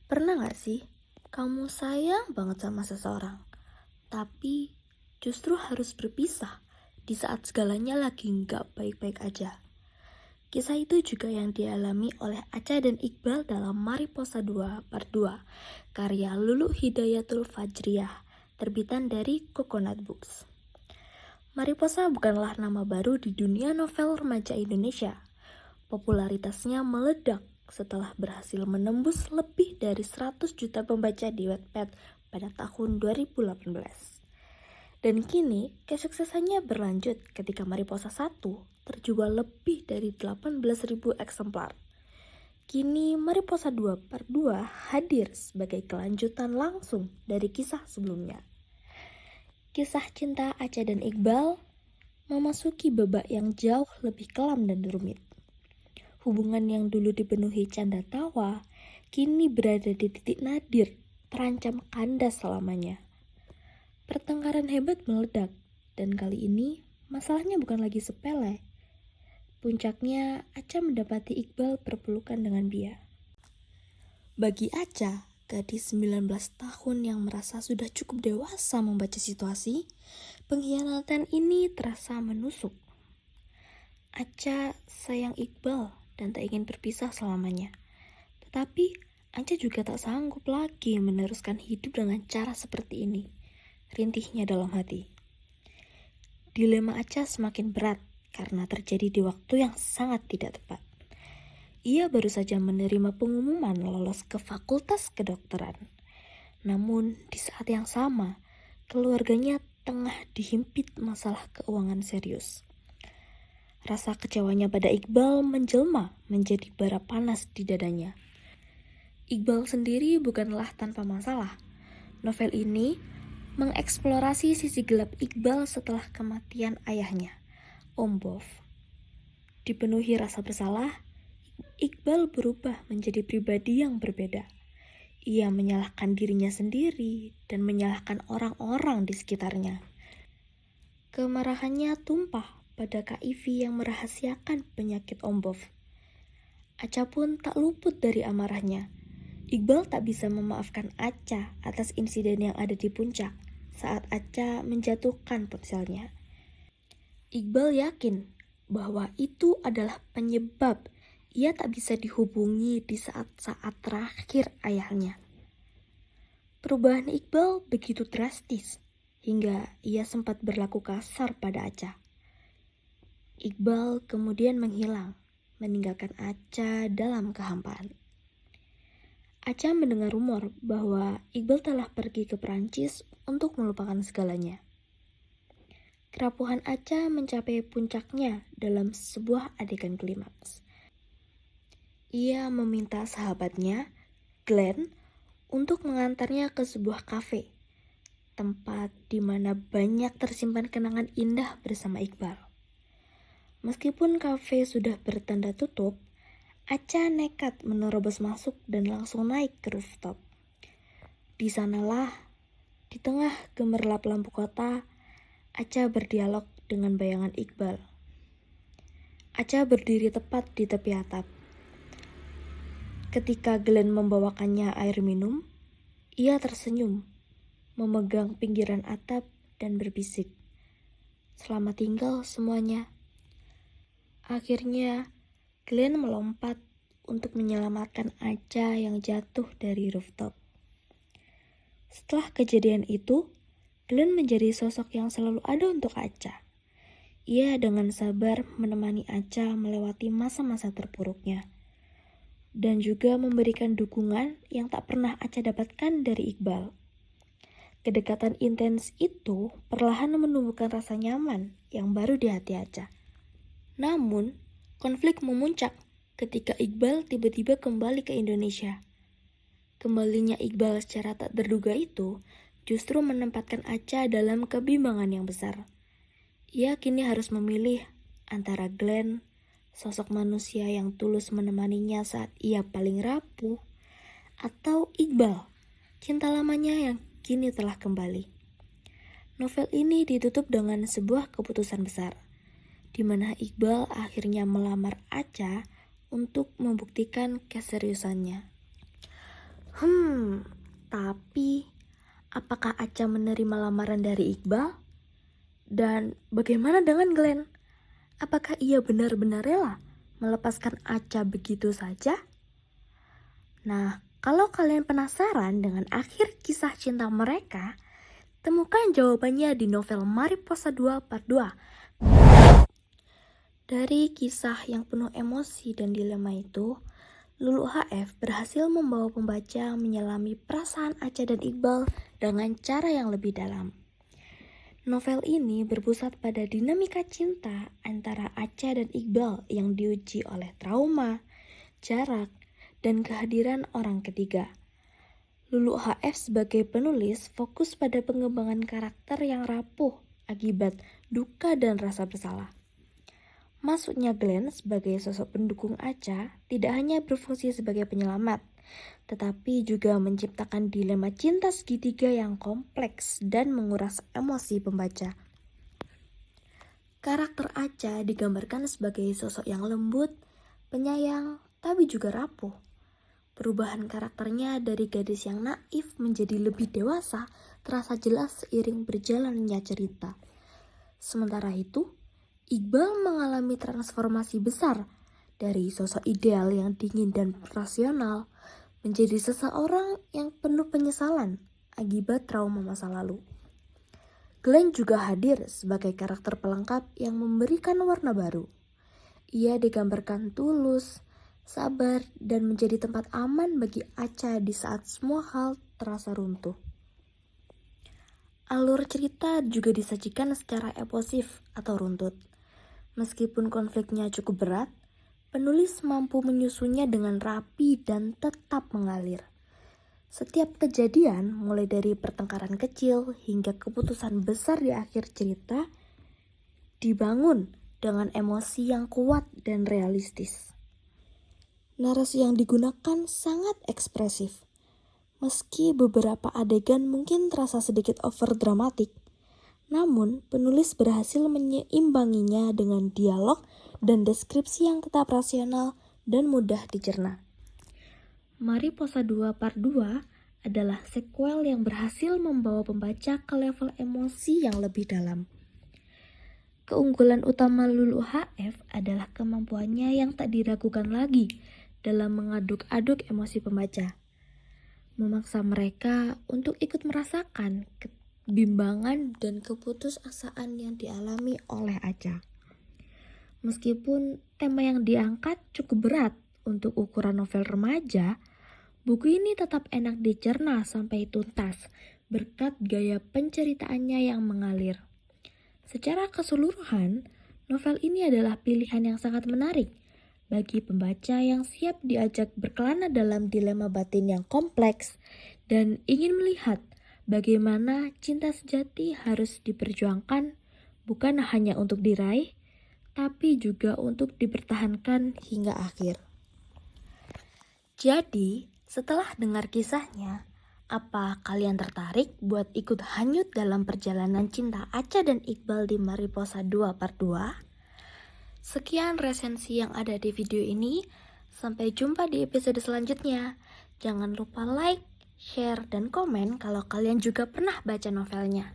Pernah gak sih kamu sayang banget sama seseorang, tapi justru harus berpisah di saat segalanya lagi gak baik-baik aja? Kisah itu juga yang dialami oleh Acha dan Iqbal dalam Mariposa 2 Part 2, karya Lulu Hidayatul Fajriyah, terbitan dari Coconut Books. Mariposa bukanlah nama baru di dunia novel remaja Indonesia. Popularitasnya meledak setelah berhasil menembus lebih dari 100 juta pembaca di Wattpad pada tahun 2018. Dan kini kesuksesannya berlanjut ketika Mariposa 1 terjual lebih dari 18.000 eksemplar. Kini Mariposa 2 Part 2 hadir sebagai kelanjutan langsung dari kisah sebelumnya. Kisah cinta Acha dan Iqbal memasuki babak yang jauh lebih kelam dan rumit. Hubungan yang dulu dipenuhi canda tawa, kini berada di titik nadir, terancam kandas selamanya. Pertengkaran hebat meledak, dan kali ini masalahnya bukan lagi sepele. Puncaknya, Acha mendapati Iqbal berpelukan dengan Bia. Bagi Acha, gadis 19 tahun yang merasa sudah cukup dewasa membaca situasi, pengkhianatan ini terasa menusuk. Acha sayang Iqbal dan tak ingin berpisah selamanya. Tetapi Acha juga tak sanggup lagi meneruskan hidup dengan cara seperti ini. Rintihnya dalam hati. Dilema Acha semakin berat karena terjadi di waktu yang sangat tidak tepat. Ia baru saja menerima pengumuman lolos ke Fakultas Kedokteran. Namun di saat yang sama, keluarganya tengah dihimpit masalah keuangan serius. Rasa kecewanya pada Iqbal menjelma menjadi bara panas di dadanya. Iqbal sendiri bukanlah tanpa masalah. Novel ini mengeksplorasi sisi gelap Iqbal setelah kematian ayahnya, Om Bof. Dipenuhi rasa bersalah, Iqbal berubah menjadi pribadi yang berbeda. Ia menyalahkan dirinya sendiri dan menyalahkan orang-orang di sekitarnya. Kemarahannya tumpah pada Kak Ivi yang merahasiakan penyakit Om Bof. Acha pun tak luput dari amarahnya. Iqbal tak bisa memaafkan Acha atas insiden yang ada di puncak saat Acha menjatuhkan ponselnya. Iqbal yakin bahwa itu adalah penyebab ia tak bisa dihubungi di saat-saat terakhir ayahnya. Perubahan Iqbal begitu drastis hingga ia sempat berlaku kasar pada Acha. Iqbal kemudian menghilang, meninggalkan Acha dalam kehampaan. Acha mendengar rumor bahwa Iqbal telah pergi ke Perancis untuk melupakan segalanya. Kerapuhan Acha mencapai puncaknya dalam sebuah adegan klimaks. Ia meminta sahabatnya, Glenn, untuk mengantarnya ke sebuah kafe, tempat di mana banyak tersimpan kenangan indah bersama Iqbal. Meskipun kafe sudah bertanda tutup, Acha nekat menerobos masuk dan langsung naik ke rooftop. Di sanalah, di tengah gemerlap lampu kota, Acha berdialog dengan bayangan Iqbal. Acha berdiri tepat di tepi atap. Ketika Glenn membawakannya air minum, ia tersenyum, memegang pinggiran atap dan berbisik, "Selamat tinggal semuanya." Akhirnya, Glenn melompat untuk menyelamatkan Acha yang jatuh dari rooftop. Setelah kejadian itu, Glenn menjadi sosok yang selalu ada untuk Acha. Ia dengan sabar menemani Acha melewati masa-masa terpuruknya, dan juga memberikan dukungan yang tak pernah Acha dapatkan dari Iqbal. Kedekatan intens itu perlahan menumbuhkan rasa nyaman yang baru di hati Acha. Namun, konflik memuncak ketika Iqbal tiba-tiba kembali ke Indonesia. Kembalinya Iqbal secara tak terduga itu justru menempatkan Acha dalam kebimbangan yang besar. Ia kini harus memilih antara Glenn, sosok manusia yang tulus menemaninya saat ia paling rapuh, atau Iqbal, cinta lamanya yang kini telah kembali. Novel ini ditutup dengan sebuah keputusan besar, di mana Iqbal akhirnya melamar Acha untuk membuktikan keseriusannya. Tapi apakah Acha menerima lamaran dari Iqbal? Dan bagaimana dengan Glenn? Apakah ia benar-benar rela melepaskan Acha begitu saja? Nah, kalau kalian penasaran dengan akhir kisah cinta mereka, temukan jawabannya di novel Mariposa 2 Part 2. Dari kisah yang penuh emosi dan dilema itu, Lulu HF berhasil membawa pembaca menyelami perasaan Acha dan Iqbal dengan cara yang lebih dalam. Novel ini berpusat pada dinamika cinta antara Acha dan Iqbal yang diuji oleh trauma, jarak, dan kehadiran orang ketiga. Lulu HF sebagai penulis fokus pada pengembangan karakter yang rapuh akibat duka dan rasa bersalah. Masuknya Glenn sebagai sosok pendukung Acha tidak hanya berfungsi sebagai penyelamat, tetapi juga menciptakan dilema cinta segitiga yang kompleks dan menguras emosi pembaca. Karakter Acha digambarkan sebagai sosok yang lembut, penyayang, tapi juga rapuh. Perubahan karakternya dari gadis yang naif menjadi lebih dewasa terasa jelas seiring berjalannya cerita. Sementara itu, Iqbal mengalami transformasi besar dari sosok ideal yang dingin dan rasional menjadi seseorang yang penuh penyesalan akibat trauma masa lalu. Glenn juga hadir sebagai karakter pelengkap yang memberikan warna baru. Ia digambarkan tulus, sabar, dan menjadi tempat aman bagi Acha di saat semua hal terasa runtuh. Alur cerita juga disajikan secara eposif atau runtut. Meskipun konfliknya cukup berat, penulis mampu menyusunnya dengan rapi dan tetap mengalir. Setiap kejadian, mulai dari pertengkaran kecil hingga keputusan besar di akhir cerita, dibangun dengan emosi yang kuat dan realistis. Narasi yang digunakan sangat ekspresif. Meski beberapa adegan mungkin terasa sedikit overdramatik, namun penulis berhasil menyeimbanginya dengan dialog dan deskripsi yang tetap rasional dan mudah dicerna. Mariposa 2 Part 2 adalah sequel yang berhasil membawa pembaca ke level emosi yang lebih dalam. Keunggulan utama Lulu HF adalah kemampuannya yang tak diragukan lagi dalam mengaduk-aduk emosi pembaca. Memaksa mereka untuk ikut merasakan kebimbangan dan keputusasaan yang dialami oleh Acha. Meskipun tema yang diangkat cukup berat untuk ukuran novel remaja, buku ini tetap enak dicerna sampai tuntas berkat gaya penceritaannya yang mengalir. Secara keseluruhan, novel ini adalah pilihan yang sangat menarik bagi pembaca yang siap diajak berkelana dalam dilema batin yang kompleks dan ingin melihat bagaimana cinta sejati harus diperjuangkan bukan hanya untuk diraih, tapi juga untuk dipertahankan hingga akhir. Jadi, setelah dengar kisahnya, apa kalian tertarik buat ikut hanyut dalam perjalanan cinta Acha dan Iqbal di Mariposa 2 Part 2? Sekian resensi yang ada di video ini. Sampai jumpa di episode selanjutnya. Jangan lupa like, share, dan komen kalau kalian juga pernah baca novelnya.